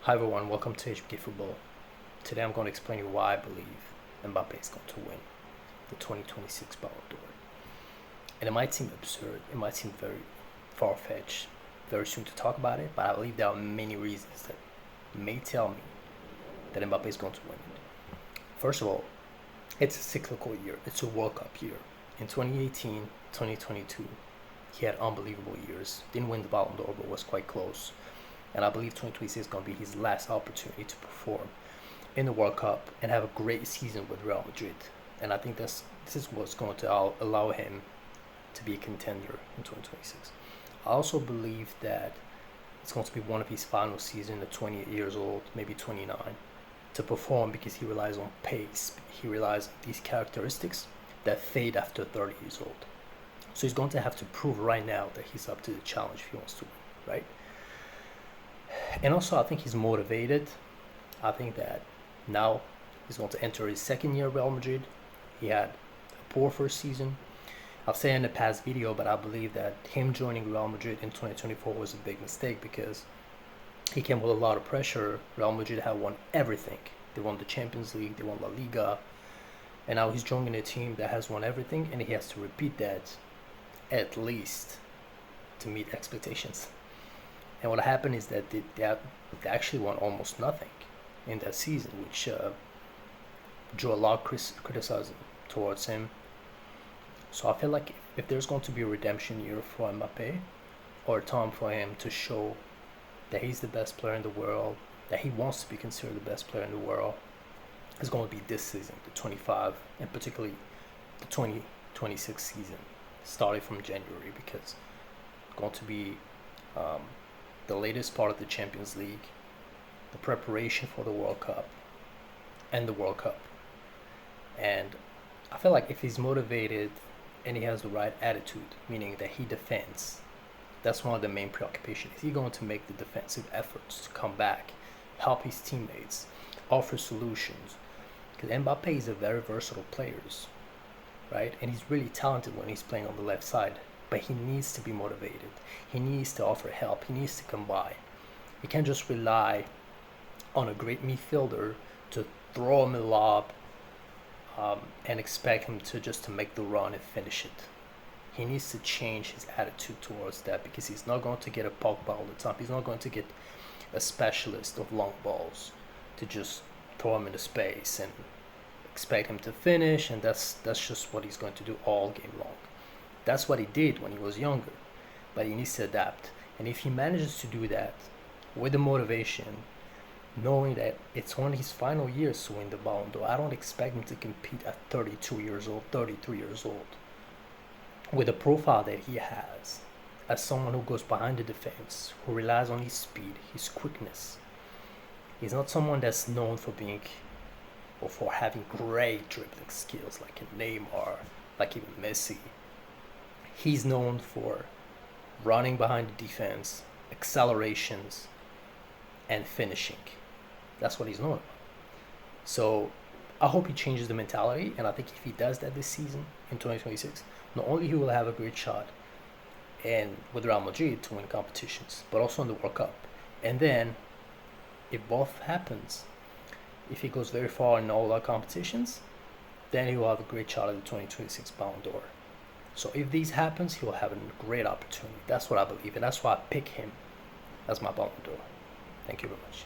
Hi everyone, welcome to HBK Football. Today I'm going to explain you why I believe MBAPPÉ is going to win the 2026 Ballon d'Or. And it might seem absurd, it might seem very far-fetched, very soon to talk about it, but I believe there are many reasons that may tell me that MBAPPÉ is going to win it. First of all, it's a cyclical year, it's a World Cup year. In 2018, 2022, he had unbelievable years. Didn't win the Ballon d'Or, but was quite close. And I believe 2026 is going to be his last opportunity to perform in the World Cup and have a great season with Real Madrid. And I think this is what's going to allow him to be a contender in 2026. I also believe that it's going to be one of his final seasons at 28 years old, maybe 29, to perform because he relies on pace. He relies on these characteristics that fade after 30 years old. So he's going to have to prove right now that he's up to the challenge if he wants to win, right? And also, I think he's motivated. I think that now he's going to enter his second year at Real Madrid. He had a poor first season. I've said in the past video, but I believe that him joining Real Madrid in 2024 was a big mistake because he came with a lot of pressure. Real Madrid had won everything. They won the Champions League, they won La Liga, and now he's joining a team that has won everything, and he has to repeat that at least to meet expectations. And what happened is that they actually won almost nothing in that season, which drew a lot of criticism towards him. So I feel like if there's going to be a redemption year for MBAPPÉ, or a time for him to show that he's the best player in the world, that he wants to be considered the best player in the world, it's going to be this season, the 25, and particularly the 2026 season, starting from January, because it's going to be the latest part of the Champions League, the preparation for the World Cup, and the World Cup. And I feel like if he's motivated and he has the right attitude, meaning that he defends, that's one of the main preoccupations. Is he going to make the defensive efforts to come back, help his teammates, offer solutions? Because MBAPPÉ is a very versatile player, right? And he's really talented when he's playing on the left side. But he needs to be motivated. He needs to offer help. He needs to combine. He can't just rely on a great midfielder to throw him a lob and expect him to make the run and finish it. He needs to change his attitude towards that because he's not going to get a Pogba all the time. He's not going to get a specialist of long balls to just throw him into space and expect him to finish, and that's just what he's going to do all game long. That's what he did when he was younger, but he needs to adapt. And if he manages to do that with the motivation, knowing that it's only his final years to win the Ballon d'Or, I don't expect him to compete at 32 years old, 33 years old. With the profile that he has, as someone who goes behind the defense, who relies on his speed, his quickness. He's not someone that's known for being or for having great dribbling skills like a Neymar, like even Messi. He's known for running behind the defense, accelerations, and finishing. That's what he's known about. So I hope he changes the mentality, and I think if he does that this season in 2026, not only he will have a great shot and with Real Madrid to win competitions, but also in the World Cup. And then, if both happens, if he goes very far in all our competitions, then he will have a great shot at the 2026 Ballon d'Or. So if these happens, he will have a great opportunity. That's what I believe, and that's why I pick him as my Ballon d'Or. Thank you very much.